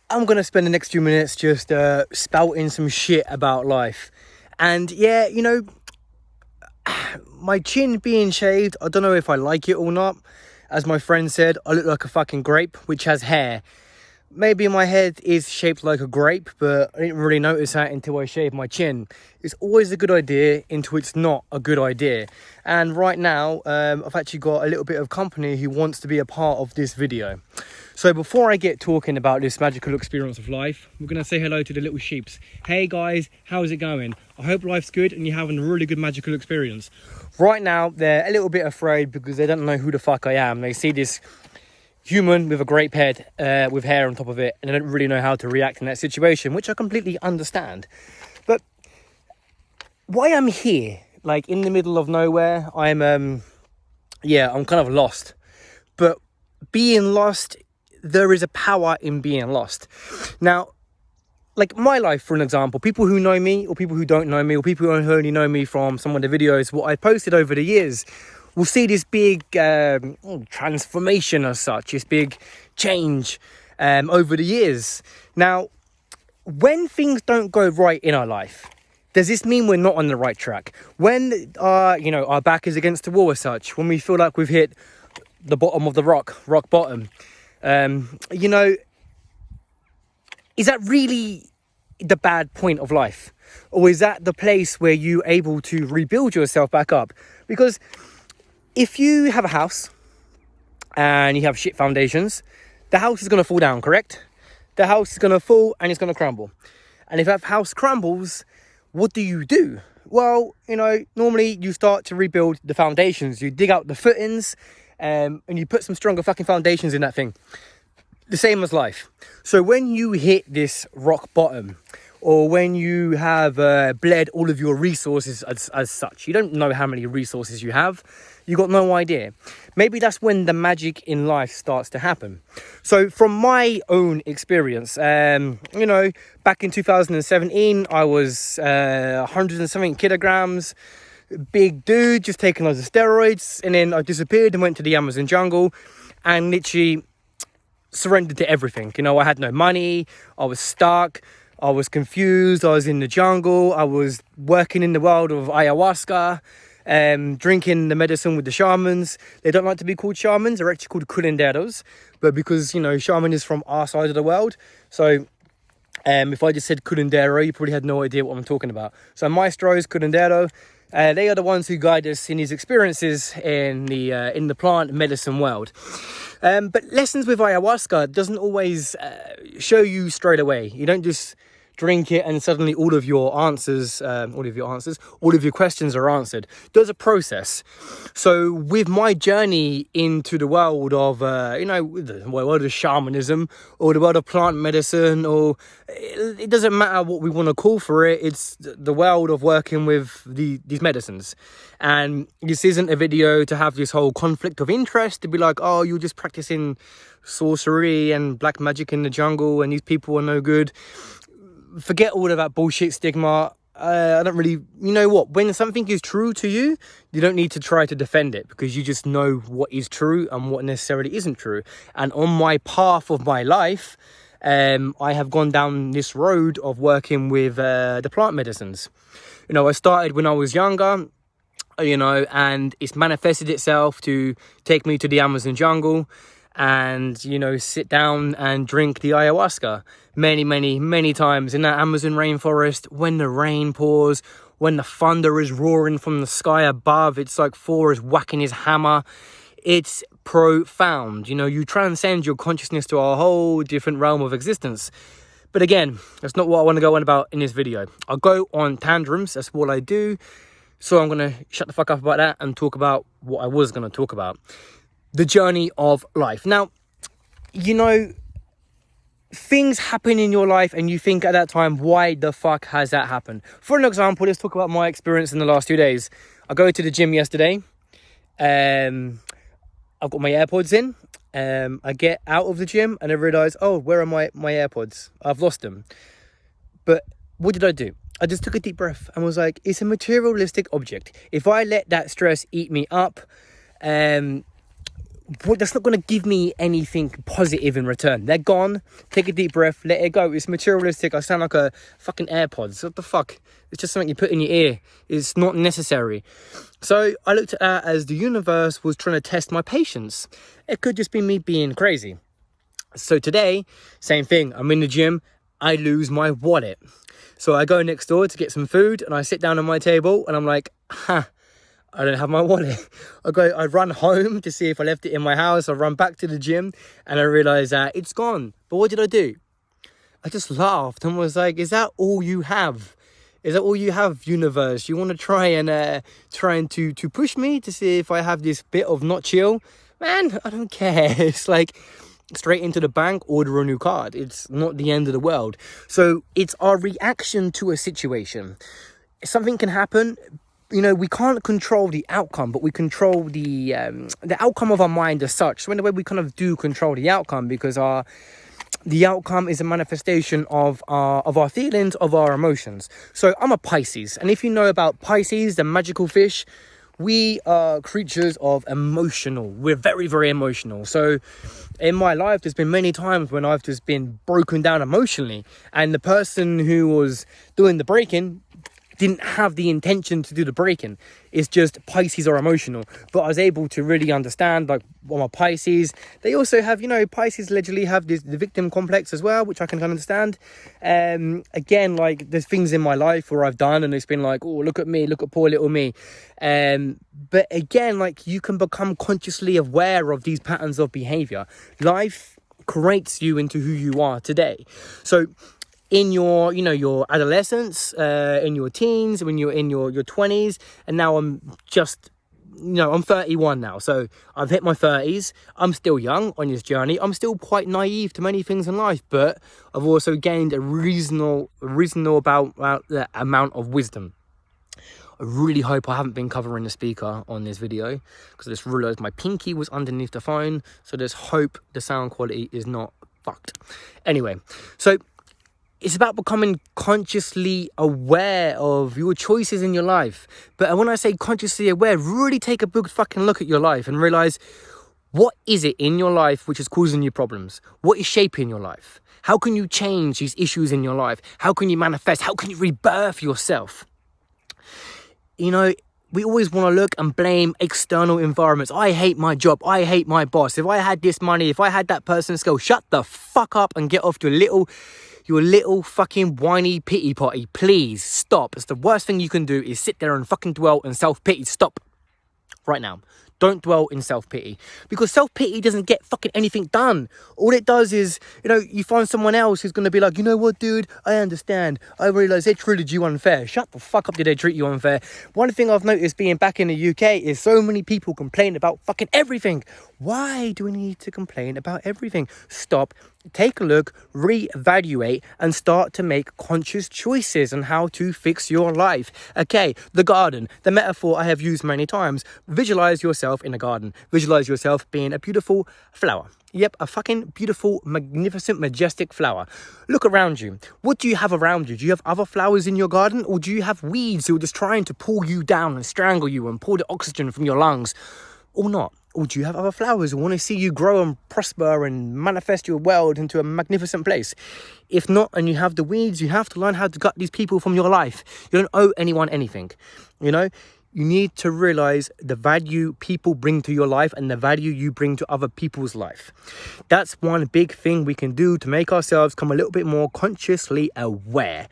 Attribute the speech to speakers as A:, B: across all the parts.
A: I'm going to spend the next few minutes just spouting some shit about life. And yeah, you know, my chin being shaved, I don't know if I like it or not. As my friend said, I look like a fucking grape, which has hair. Maybe my head is shaped like a grape, but I didn't really notice that until I shaved my chin. It's always a good idea until it's not a good idea. And right now, I've actually got a little bit of company who wants to be a part of this video. So before I get talking about this magical experience of life, we're going to say hello to the little sheeps. Hey guys, how's it going? I hope life's good and you're having a really good magical experience. Right now, they're a little bit afraid because they don't know who the fuck I am. They see this human with a grape head with hair on top of it, and I don't really know how to react in that situation, which I completely understand. But why I'm here, like in the middle of nowhere, I'm kind of lost. But being lost, there is a power in being lost. Now, like my life, for an example, people who know me or people who don't know me or people who only know me from some of the videos, what I posted over the years, we'll see this big transformation as such, this big change over the years. Now, when things don't go right in our life, does this mean we're not on the right track? When our back is against the wall as such, when we feel like we've hit the bottom of the rock bottom, is that really the bad point of life? Or is that the place where you're able to rebuild yourself back up? Because if you have a house and you have shit foundations, the house is going to fall down, correct? The house is going to fall and it's going to crumble. And if that house crumbles, what do? Well, normally you start to rebuild the foundations. You dig out the footings and you put some stronger fucking foundations in that thing. The same as life. So when you hit this rock bottom, or when you have bled all of your resources as such, you don't know how many resources you have. You got no idea. Maybe that's when the magic in life starts to happen. So from my own experience, back in 2017, I was 100 and something kilograms, big dude, just taking loads of steroids. And then I disappeared and went to the Amazon jungle and literally surrendered to everything. I had no money, I was stuck, I was confused, I was in the jungle, I was working in the world of ayahuasca, drinking the medicine with the shamans. They don't like to be called shamans, they're actually called curanderos, but because shaman is from our side of the world, so if I just said curandero, you probably had no idea what I'm talking about. So maestros, curandero, they are the ones who guide us in these experiences in the plant medicine world. But lessons with ayahuasca doesn't always show you straight away. You don't just drink it and suddenly all of your questions are answered. There's a process. So with my journey into the world of the world of shamanism or the world of plant medicine, or it doesn't matter what we want to call for it, it's the world of working with these medicines. And this isn't a video to have this whole conflict of interest, to be like, oh, you're just practicing sorcery and black magic in the jungle and these people are no good. Forget all of that bullshit stigma. I don't really, when something is true to you, you don't need to try to defend it, because you just know what is true and what necessarily isn't true. And on my path of my life, I have gone down this road of working with the plant medicines. I started when I was younger, and it's manifested itself to take me to the Amazon jungle and, sit down and drink the ayahuasca many times in that Amazon rainforest, when the rain pours, when the thunder is roaring from the sky above. It's like Thor is whacking his hammer. It's profound. You transcend your consciousness to a whole different realm of existence. But again, that's not what I want to go on about in this video. I'll go on tantrums. That's what I do. So I'm going to shut the fuck up about that and talk about what I was going to talk about. The journey of life. Now, things happen in your life and you think at that time, why the fuck has that happened? For an example, let's talk about my experience in the last 2 days. I go to the gym yesterday. I've got my AirPods in. I get out of the gym and I realise, oh, where are my AirPods? I've lost them. But what did I do? I just took a deep breath and was like, it's a materialistic object. If I let that stress eat me up, that's not going to give me anything positive in return. They're gone. Take a deep breath, let it go. It's materialistic. I sound like a fucking AirPods. What the fuck? It's just something you put in your ear. It's not necessary. So I looked at that as the universe was trying to test my patience. It could just be me being crazy. So today, same thing. I'm in the gym. I lose my wallet. So I go next door to get some food, and I sit down on my table, and I'm like, I don't have my wallet. I run home to see if I left it in my house. I run back to the gym, and I realize that it's gone. But what did I do? I just laughed and was like, is that all you have? Is that all you have, universe? You want to try and to push me to see if I have this bit of not chill? Man, I don't care. It's like straight into the bank, order a new card. It's not the end of the world. So it's our reaction to a situation. Something can happen. You know, we can't control the outcome, but we control the outcome of our mind as such. So in a way, we kind of do control the outcome, because the outcome is a manifestation of our feelings, of our emotions. So I'm a Pisces, and if you know about Pisces, the magical fish, we are creatures of emotional. We're very, very emotional. So in my life, there's been many times when I've just been broken down emotionally, and the person who was doing the breaking didn't have the intention to do the breaking. It's just Pisces are emotional. But I was able to really understand, like, well, my Pisces, they also have, you know, Pisces allegedly have the victim complex as well, which I can understand. Again, like, there's things in my life where I've done and it's been like, oh, look at me, look at poor little me. But again, like, you can become consciously aware of these patterns of behavior. Life creates you into who you are today. So in your, you know, your adolescence, in your teens, when you're in your 20s, and now I'm just, you know, I'm 31 now, so I've hit my 30s. I'm still young on this journey. I'm still quite naive to many things in life, but I've also gained a reasonable amount of wisdom. I really hope I haven't been covering the speaker on this video, because I just realised my pinky was underneath the phone, so just hope the sound quality is not fucked. Anyway, so it's about becoming consciously aware of your choices in your life. But when I say consciously aware, really take a big fucking look at your life and realise, what is it in your life which is causing you problems? What is shaping your life? How can you change these issues in your life? How can you manifest? How can you rebirth yourself? You know, we always want to look and blame external environments. I hate my job. I hate my boss. If I had this money, if I had that person's skill, shut the fuck up and get off your little fucking whiny pity potty. Please stop. It's the worst thing you can do, is sit there and fucking dwell in self-pity. Stop right now. Don't dwell in self-pity, because self-pity doesn't get fucking anything done. All it does is, you know, you find someone else who's going to be like, you know what, dude, I understand. I realise they treated you unfair. Shut the fuck up, did they treat you unfair? One thing I've noticed being back in the UK is so many people complain about fucking everything. Why do we need to complain about everything? Stop. Take a look, reevaluate, and start to make conscious choices on how to fix your life. Okay, the garden, the metaphor I have used many times. Visualize yourself in a garden. Visualize yourself being a beautiful flower. Yep, a fucking beautiful, magnificent, majestic flower. Look around you. What do you have around you? Do you have other flowers in your garden? Or do you have weeds who are just trying to pull you down and strangle you and pull the oxygen from your lungs? Or not? Or do you have other flowers who want to see you grow and prosper and manifest your world into a magnificent place? If not, and you have the weeds, you have to learn how to gut these people from your life. You don't owe anyone anything. You know, you need to realize the value people bring to your life and the value you bring to other people's life. That's one big thing we can do to make ourselves come a little bit more consciously aware.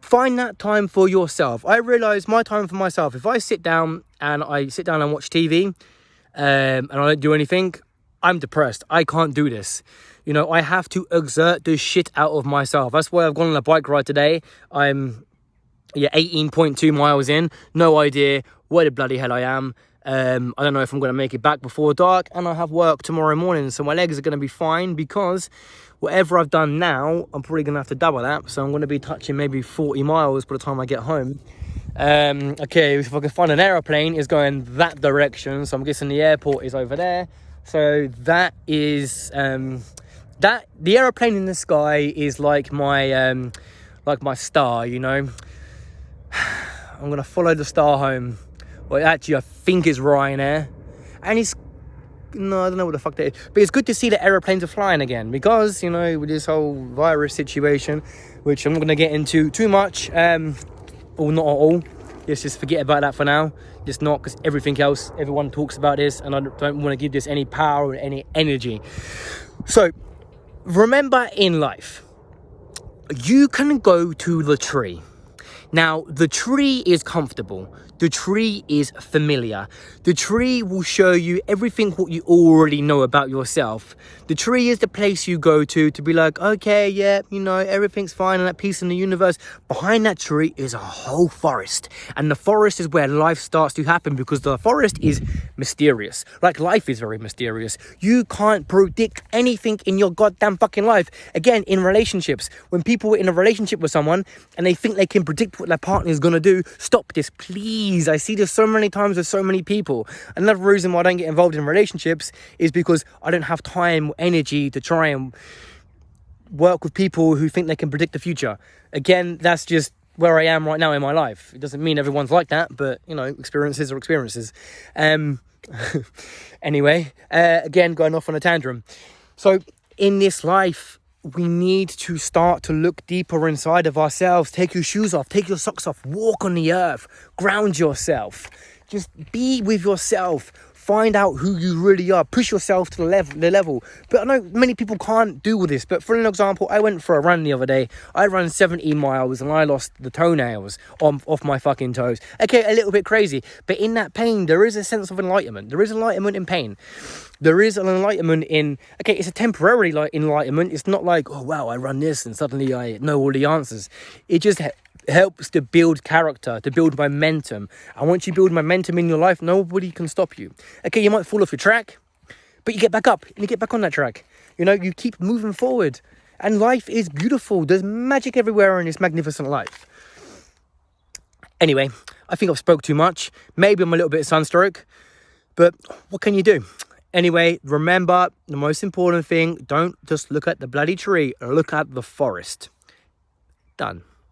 A: Find that time for yourself. I realize my time for myself, if I sit down and watch TV, and I don't do anything, I'm depressed. I can't do this. You know, I have to exert the shit out of myself. That's why I've gone on a bike ride today. I'm 18.2 miles in. No idea where the bloody hell I am. I don't know if I'm going to make it back before dark, and I have work tomorrow morning, so my legs are going to be fine, because whatever I've done now, I'm probably going to have to double that. So I'm going to be touching maybe 40 miles by the time I get home. Okay, if I can find an aeroplane, is going that direction, so I'm guessing the airport is over there. So that is that the aeroplane in the sky is like my star, you know. I'm gonna follow the star home. Well, actually, I think it's Ryanair, and it's no, I don't know what the fuck that is. But it's good to see that aeroplanes are flying again, because, you know, with this whole virus situation, which I'm not going to get into too much, or not at all. Let's just forget about that for now. Just not, because everything else, everyone talks about this, and I don't want to give this any power or any energy. So, remember in life, you can go to the tree. Now, the tree is comfortable. The tree is familiar. The tree will show you everything what you already know about yourself. The tree is the place you go to be like, okay, yeah, you know, everything's fine and at peace in the universe. Behind that tree is a whole forest. And the forest is where life starts to happen, because the forest is mysterious. Like life is very mysterious. You can't predict anything in your goddamn fucking life. Again, in relationships, when people are in a relationship with someone and they think they can predict what their partner is going to do, stop this, please. I see this so many times with so many people. Another reason why I don't get involved in relationships is because I don't have time or energy to try and work with people who think they can predict the future. Again, that's just where I am right now in my life. It doesn't mean everyone's like that, but, you know, experiences are experiences. Anyway, again, going off on a tantrum. So in this life, we need to start to look deeper inside of ourselves. Take your shoes off, take your socks off, walk on the earth, ground yourself. Just be with yourself. Find out who you really are. Push yourself to the level. But I know many people can't do all this. But for an example, I went for a run the other day. I ran 70 miles and I lost the toenails off my fucking toes. Okay, a little bit crazy. But in that pain, there is a sense of enlightenment. There is enlightenment in pain. There is an enlightenment in... Okay, it's a temporary enlightenment. It's not like, oh, wow, I run this and suddenly I know all the answers. It just helps to build character, to build momentum. And once you build momentum in your life, nobody can stop you. Okay, you might fall off your track, but you get back up and you get back on that track. You know, you keep moving forward. And life is beautiful. There's magic everywhere in this magnificent life. Anyway, I think I've spoke too much. Maybe I'm a little bit sunstroke, but what can you do? Anyway, remember, the most important thing, don't just look at the bloody tree, look at the forest. Done.